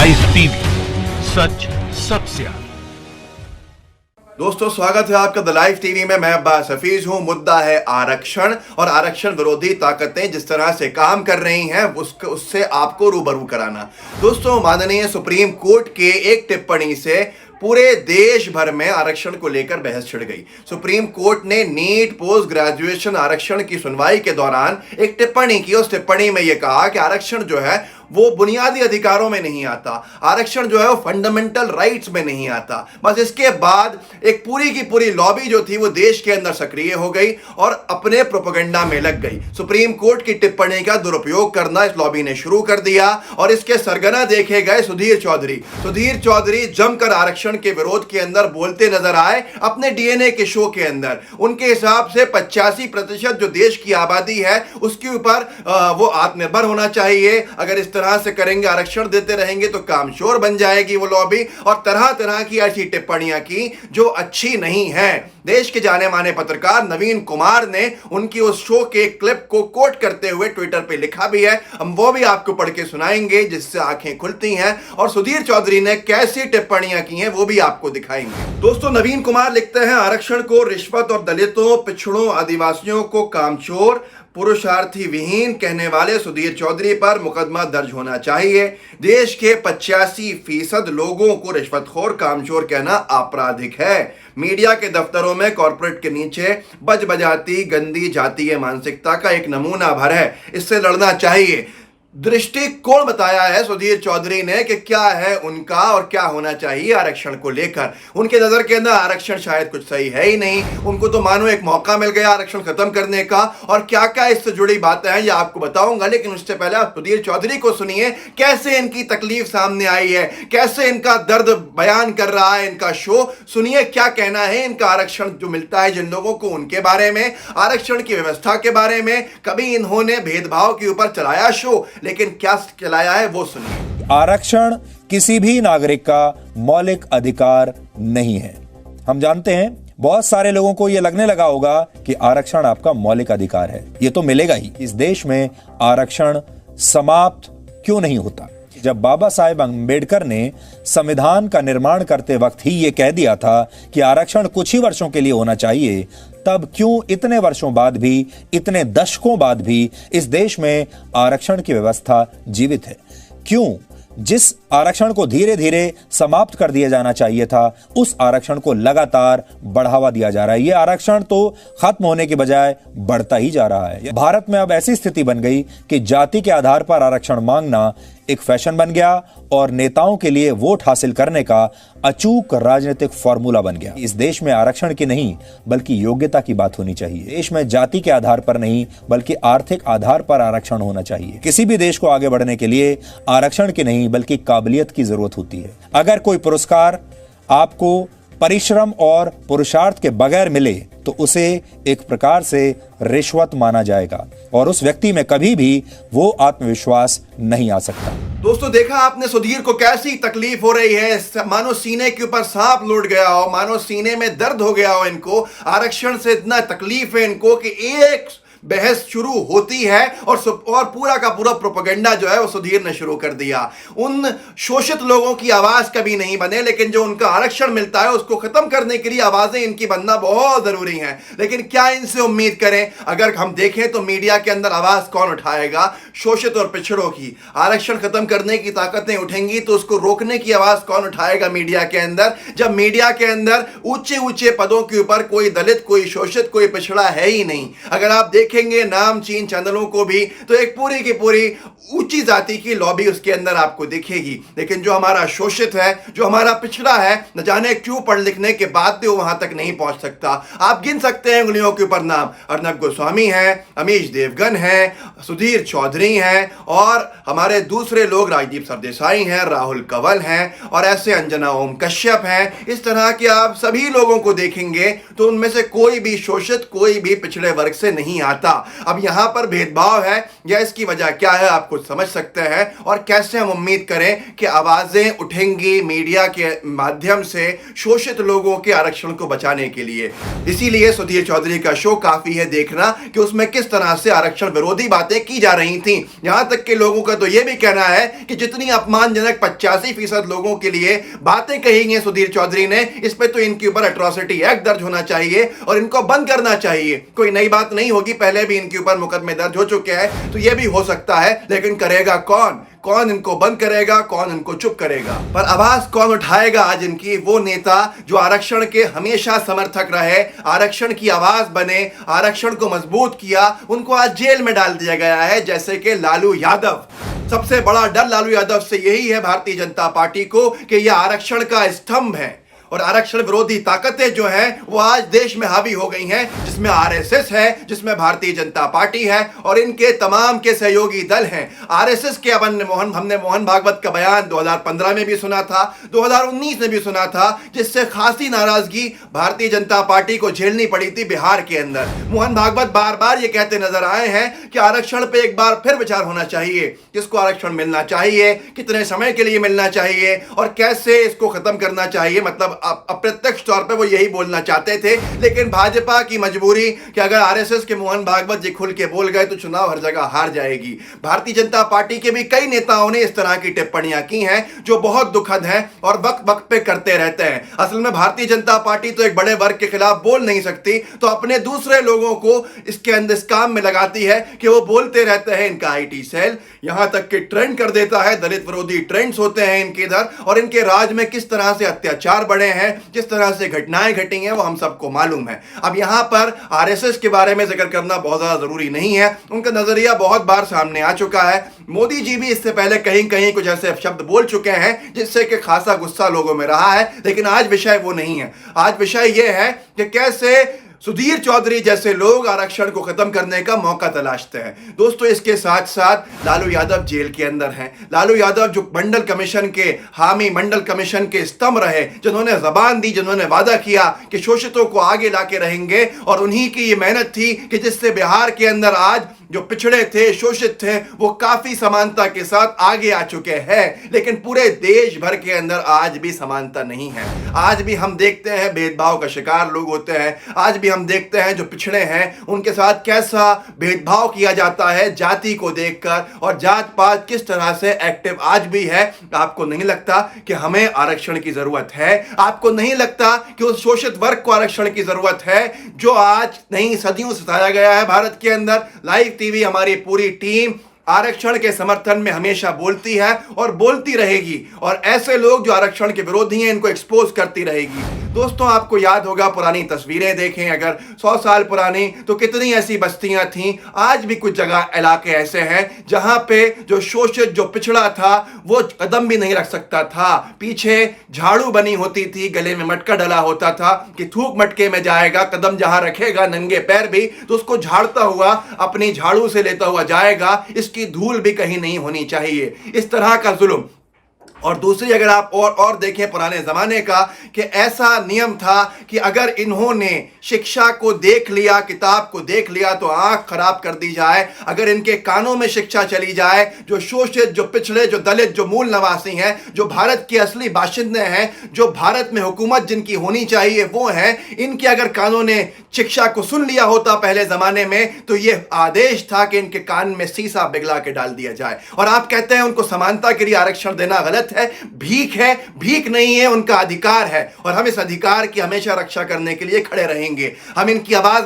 Live TV, सच सबसे आगे। दोस्तों स्वागत है आपका द लाइव टीवी में। मैं अब्बास हफीज हूं। मुद्दा है आरक्षण और आरक्षण विरोधी ताकतें जिस तरह से काम कर रही हैं उससे आपको रूबरू कराना। दोस्तों माननीय सुप्रीम कोर्ट के एक टिप्पणी से पूरे देश भर में आरक्षण को लेकर बहस छिड़ गई। सुप्रीम कोर्ट ने नीट पोस्ट ग्रेजुएशन आरक्षण की सुनवाई के दौरान एक टिप्पणी की। उस टिप्पणी में यह कहा कि आरक्षण जो है वो बुनियादी अधिकारों में नहीं आता, आरक्षण जो है वो फंडामेंटल राइट्स में नहीं आता। बस इसके बाद एक पूरी की पूरी लॉबी जो थी वो देश के अंदर सक्रिय हो गई और अपने प्रोपेगेंडा में लग गई। सुप्रीम कोर्ट की टिप्पणी का दुरुपयोग करना इस लॉबी ने शुरू कर दिया और इसके सरगना देखे गए सुधीर चौधरी जमकर आरक्षण के विरोध के अंदर बोलते नजर आए अपने डीएनए के शो के अंदर। उनके हिसाब से 85% जो देश की आबादी है उसके ऊपर वो आत्मनिर्भर होना चाहिए। अगर इस तरह से करेंगे, आरक्षण देते रहेंगे तो कामचोर बन जाएगी वो लॉबी, और तरह तरह की ऐसी टिप्पणियां की जो अच्छी नहीं है। देश के जाने माने पत्रकार नवीन कुमार ने उनकी उस शो के क्लिप को कोट करते हुए ट्विटर पे लिखा भी है। हम वो भी आपको पढ़ के सुनाएंगे जिससे आंखें खुलती हैं, और सुधीर चौधरी ने कैसी टिप्पणियां की हैं वो भी आपको दिखाएंगे। दोस्तों नवीन कुमार लिखते हैं, आरक्षण को रिश्वत और दलितों, पिछड़ों, आदिवासियों को कामचोर, पुरुषार्थी विहीन कहने वाले सुधीर चौधरी पर मुकदमा दर्ज होना चाहिए। देश के 85% लोगों को रिश्वतखोर, कामचोर कहना आपराधिक है। मीडिया के दफ्तरों में कॉर्पोरेट के नीचे बजाती गंदी जातीय मानसिकता का एक नमूना भर है। इससे लड़ना चाहिए। दृष्टिकोण बताया है सुधीर चौधरी ने कि क्या है उनका और क्या होना चाहिए आरक्षण को लेकर। उनके नजर के अंदर आरक्षण शायद कुछ सही है ही नहीं। उनको तो मानो एक मौका मिल गया आरक्षण खत्म करने का, और क्या क्या इससे जुड़ी बातें हैं ये आपको बताऊंगा। लेकिन उससे पहले आप सुधीर चौधरी को सुनिए, कैसे इनकी तकलीफ सामने आई है, कैसे इनका दर्द बयान कर रहा है इनका शो। सुनिए क्या कहना है इनका आरक्षण जो मिलता है जिन लोगों को, उनके बारे में, आरक्षण की व्यवस्था के बारे में। कभी इन्होंने भेदभाव के ऊपर चलाया शो, लेकिन क्या चलाया है वो सुनिए। आरक्षण किसी भी नागरिक का मौलिक अधिकार नहीं है। हम जानते हैं बहुत सारे लोगों को यह लगने लगा होगा कि आरक्षण आपका मौलिक अधिकार है, यह तो मिलेगा ही। इस देश में आरक्षण समाप्त क्यों नहीं होता? जब बाबा साहेब अंबेडकर ने संविधान का निर्माण करते वक्त ही यह कह दिया था कि आरक्षण कुछ ही वर्षों के लिए होना चाहिए, तब क्यों इतने वर्षों बाद भी, इतने दशकों बाद भी इस देश में आरक्षण की व्यवस्था जीवित है? क्यों जिस आरक्षण को धीरे धीरे समाप्त कर दिया जाना चाहिए था, उस आरक्षण को लगातार बढ़ावा दिया जा रहा है? यह आरक्षण तो खत्म होने के बजाय बढ़ता ही जा रहा है। भारत में अब ऐसी स्थिति बन गई कि जाति के आधार पर आरक्षण मांगना एक फैशन बन गया और नेताओं के लिए वोट हासिल करने का अचूक राजनीतिक फॉर्मूला बन गया। इस देश में आरक्षण की नहीं बल्कि योग्यता की बात होनी चाहिए। देश में जाति के आधार पर नहीं बल्कि आर्थिक आधार पर आरक्षण होना चाहिए। किसी भी देश को आगे बढ़ने के लिए आरक्षण की नहीं बल्कि काबिलियत की जरूरत होती है। अगर कोई पुरस्कार आपको परिश्रम और पुरुषार्थ के बगैर मिले तो उसे एक प्रकार से रिश्वत माना जाएगा और उस व्यक्ति में कभी भी वो आत्मविश्वास नहीं आ सकता। दोस्तों देखा आपने सुधीर को कैसी तकलीफ हो रही है। मानो सीने के ऊपर सांप लौट गया हो, मानो सीने में दर्द हो गया हो इनको। आरक्षण से इतना तकलीफ है इनको कि एक बहस शुरू होती है और पूरा का पूरा प्रोपेगेंडा जो है वो सुधीर ने शुरू कर दिया। उन शोषित लोगों की आवाज कभी नहीं बने, लेकिन जो उनका आरक्षण मिलता है उसको खत्म करने के लिए आवाजें इनकी बनना बहुत जरूरी है। लेकिन क्या इनसे उम्मीद करें? अगर हम देखें तो मीडिया के अंदर आवाज कौन उठाएगा? शोषित और पिछड़ों की। आरक्षण खत्म करने की ताकतें उठेंगी तो उसको रोकने की आवाज कौन उठाएगा मीडिया के अंदर? जब मीडिया के अंदर ऊंचे ऊंचे पदों के ऊपर कोई दलित, कोई शोषित, कोई पिछड़ा है ही नहीं। अगर आप देखेंगे नामचीन चैनलों को भी तो एक पूरी की पूरी ऊंची जाति की लॉबी उसके अंदर आपको दिखेगी। लेकिन जो हमारा शोषित है, जो हमारा पिछड़ा है, न जाने क्यों पढ़ लिखने के बाद भी वो वहां तक नहीं पहुंच सकता। आप गिन सकते हैं उंगलियों के ऊपर नाम। अर्नब गोस्वामी है, अमीश देवगन है, सुधीर चौधरी हैं, और हमारे दूसरे लोग राजदीप सरदेसाई हैं, राहुल कंवल हैं, और ऐसे अंजना ओम कश्यप हैं। इस तरह के आप सभी लोगों को देखेंगे तो उनमें से कोई भी शोषित, कोई भी पिछड़े वर्ग से नहीं आता। आता। अब यहां पर भेदभाव है या इसकी वजह क्या है आप खुद समझ सकते हैं, और कैसे हम उम्मीद करें कि आवाजें उठेंगी मीडिया के माध्यम से शोषित लोगों के आरक्षण को बचाने के लिए। इसीलिए सुधीर चौधरी का शो काफी है देखना कि उसमें किस तरह से आरक्षण विरोधी बातें की जा रही थी। यहां तक कि लोगों का तो यह भी कहना है कि जितनी अपमानजनक 85% लोगों के लिए बातें कही हैं सुधीर चौधरी ने, इस पे तो इनके ऊपर एट्रॉसिटी एक्ट दर्ज होना चाहिए और इनको बंद करना चाहिए। कोई नई बात नहीं होगी, पहले भी इनके ऊपर मुकदमे दर्ज हो चुके हैं, तो यह भी हो सकता है, लेकिन करेगा कौन? कौन इनको बंद करेगा, कौन इनको चुप करेगा? पर आवाज कौन उठाएगा आज इनकी? वो नेता जो आरक्षण के हमेशा समर्थक रहे, आरक्षण की आवाज बने, आरक्षण को मजबूत किया, उनको आज जेल में डाल दिया गया है, जैसे कि लालू यादव। सबसे बड़ा डर लालू यादव से यही है भारतीय जनता पार्टी को कि यह आरक्षण का स्तंभ है और आरक्षण विरोधी ताकतें जो हैं वो आज देश में हावी हो गई हैं, जिसमें आरएसएस है, जिसमें भारतीय जनता पार्टी है और इनके तमाम के सहयोगी दल हैं। आरएसएस के हमने मोहन भागवत का बयान 2015 में भी सुना था, 2019 में भी सुना था, जिससे खासी नाराजगी भारतीय जनता पार्टी को झेलनी पड़ी थी बिहार के अंदर। मोहन भागवत बार बार ये कहते नजर आए हैं कि आरक्षण पे एक बार फिर विचार होना चाहिए, किसको आरक्षण मिलना चाहिए, कितने समय के लिए मिलना चाहिए और कैसे इसको खत्म करना चाहिए। मतलब अप्रत्यक्ष तौर पे वो यही बोलना चाहते थे, लेकिन भाजपा की मजबूरी कि अगर आरएसएस के मोहन भागवत जी खुल के बोल गए तो चुनाव हर जगह हार जाएगी। भारतीय जनता पार्टी के भी कई नेताओं ने इस तरह की टिप्पणियां की हैं जो बहुत दुखद हैं और वक्त वक्त पे करते रहते हैं। असल में भारतीय जनता पार्टी तो एक बड़े वर्ग के खिलाफ बोल नहीं सकती, तो अपने दूसरे लोगों को इसके अंदर इस काम में लगाती है कि वो बोलते रहते हैं। इनका आईटी सेल यहां तक कि ट्रेंड कर देता है, दलित विरोधी ट्रेंड्स होते हैं इनके इधर, और इनके राज में किस तरह से अत्याचार बढ़े हैं, जिस तरह से घटनाएं घटी हैं वो हम सबको मालूम है। अब यहां पर आरएसएस के बारे में जिक्र करना बहुत ज्यादा जरूरी नहीं है, उनका नजरिया बहुत बार सामने आ चुका है। मोदी जी भी इससे पहले कहीं कहीं कुछ ऐसे शब्द बोल चुके हैं जिससे कि खासा गुस्सा लोगों में रहा है, लेकिन आज विषय वो नहीं है। आज विषय यह है कि कैसे सुधीर चौधरी जैसे लोग आरक्षण को खत्म करने का मौका तलाशते हैं। दोस्तों, इसके साथ साथ लालू यादव जेल के अंदर हैं। लालू यादव जो मंडल कमीशन के हामी, मंडल कमीशन के स्तंभ रहे, जिन्होंने जबान दी, जिन्होंने वादा किया कि शोषितों को आगे लाके रहेंगे, और उन्हीं की ये मेहनत थी कि जिससे बिहार के अंदर आज जो पिछड़े थे, शोषित थे, वो काफी समानता के साथ आगे आ चुके हैं। लेकिन पूरे देश भर के अंदर आज भी समानता नहीं है। आज भी हम देखते हैं भेदभाव का शिकार लोग होते हैं। आज भी हम देखते हैं जो पिछड़े हैं उनके साथ कैसा भेदभाव किया जाता है जाति को देखकर, और जात पात किस तरह से एक्टिव आज भी है। आपको नहीं लगता कि हमें आरक्षण की जरूरत है? आपको नहीं लगता कि उस शोषित वर्ग को आरक्षण की जरूरत है जो आज नहीं सदियों से सताया गया है भारत के अंदर? लाइव टीवी हमारी पूरी टीम आरक्षण के समर्थन में हमेशा बोलती है और बोलती रहेगी, और ऐसे लोग जो आरक्षण के विरोधी हैं इनको एक्सपोज करती रहेगी। दोस्तों, आपको याद होगा, पुरानी तस्वीरें देखें अगर 100 साल पुरानी, तो कितनी ऐसी बस्तियां थीं। आज भी कुछ जगह इलाके ऐसे हैं जहां पे जो शोषित, जो पिछड़ा था, वो कदम भी नहीं रख सकता था। पीछे झाड़ू बनी होती थी, गले में मटका डला होता था कि थूक मटके में जाएगा, कदम जहां रखेगा नंगे पैर भी तो उसको झाड़ता हुआ, अपनी झाड़ू से लेता हुआ जाएगा। इसकी धूल भी कहीं नहीं होनी चाहिए। इस तरह का जुल्म। और दूसरी, अगर आप और देखें पुराने जमाने का, कि ऐसा नियम था कि अगर इन्होंने शिक्षा को देख लिया, किताब को देख लिया, तो आंख खराब कर दी जाए। अगर इनके कानों में शिक्षा चली जाए, जो शोषित, जो पिछड़े, जो दलित, जो मूल निवासी हैं, जो भारत के असली बाशिंदे हैं, जो भारत में हुकूमत जिनकी होनी चाहिए वो हैं, इनके अगर कानों ने शिक्षा को सुन लिया होता पहले जमाने में, तो यह आदेश था कि इनके कान में सीसा पिघला के डाल दिया जाए। और आप कहते हैं उनको समानता के लिए आरक्षण देना गलत है, भीख है? भीख नहीं है, उनका अधिकार है, और हम इस अधिकार की हमेशा रक्षा करने के लिए खड़े रहेंगे। हम इनकी आवाज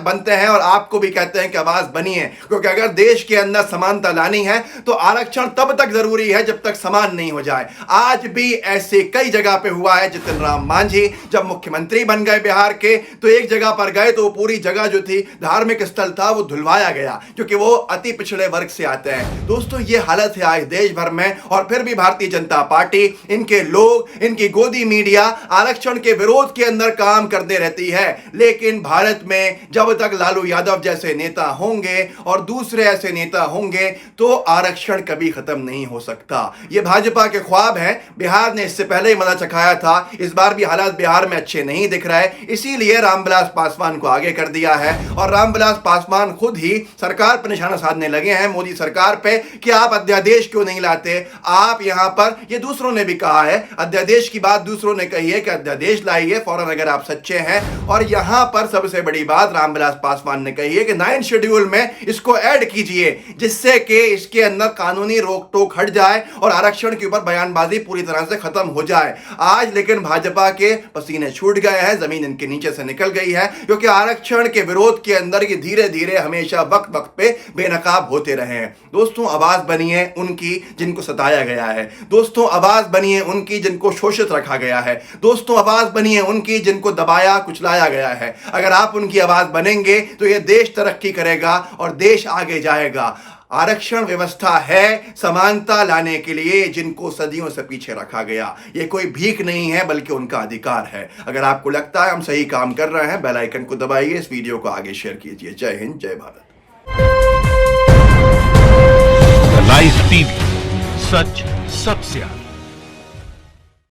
बनते हैं और आपको भी कहते हैं कि आवाज बनिए, क्योंकि अगर देश के अंदर समानता लानी है तो आरक्षण तब तक जरूरी है जब तक समान नहीं हो जाए। आज भी ऐसे कई जगह पे हुआ है। जितिन राम मांझी जब मुख्यमंत्री बन गए बिहार के, तो एक जगह पर गए तो पूरी जगह जो थी धार्मिक स्थल था वो धुलवाया गया, क्योंकि वो अति पिछड़े वर्ग से आते हैं। दोस्तों, ये हालत है आज देश भर में, और फिर भी भारतीय जनता जनता पार्टी, इनके लोग, इनकी गोदी मीडिया आरक्षण के विरोध के अंदर काम करते रहती है। लेकिन भारत में जब तक लालू यादव जैसे नेता होंगे और दूसरे ऐसे नेता होंगे तो आरक्षण कभी खत्म नहीं हो सकता। यह भाजपा के ख्वाब हैं। बिहार ने इससे पहले ही मजा चखाया था, इस बार भी हालात बिहार में अच्छे नहीं दिख रहे, इसीलिए रामविलास पासवान को आगे कर दिया है। और रामविलास पासवान खुद ही सरकार पर निशाना साधने लगे हैं, मोदी सरकार पे, कि आप अध्यादेश क्यों नहीं लाते। आप यहां पर, ये दूसरों ने भी कहा है, अध्यादेश की बात दूसरों ने कही है कि अध्यादेश लाइए फौरन अगर आप सच्चे हैं। और यहां पर सबसे बड़ी बात रामविलास पासवान ने कही है कि 9 शेड्यूल में इसको ऐड कीजिए, जिससे कि इसके अंदर कानूनी रोक टोक हट जाए और आरक्षण के ऊपर बयानबाजी पूरी तरह से खत्म हो जाए। आज लेकिन भाजपा के पसीने छूट गए हैं, जमीन इनके नीचे से निकल गई है, क्योंकि आरक्षण के विरोध के अंदर ये धीरे धीरे हमेशा वक्त वक्त पे बेनकाब होते रहे हैं। दोस्तों, आवाज बनिए उनकी जिनको सताया गया है। दोस्तों, आवाज बनिए उनकी जिनको शोषित रखा गया है। दोस्तों, आवाज बनिए उनकी जिनको दबाया कुचलाया गया है। अगर आप उनकी आवाज बनेंगे तो यह देश तरक्की करेगा और देश आगे जाएगा। आरक्षण व्यवस्था है समानता लाने के लिए, जिनको सदियों से पीछे रखा गया। यह कोई भीख नहीं है बल्कि उनका अधिकार है। अगर आपको लगता है हम सही काम कर रहे हैं, बेल आइकन को दबाइए, इस वीडियो को आगे शेयर कीजिए। जय हिंद, जय भारत। लाइव टीवी, सच सबसे आगे।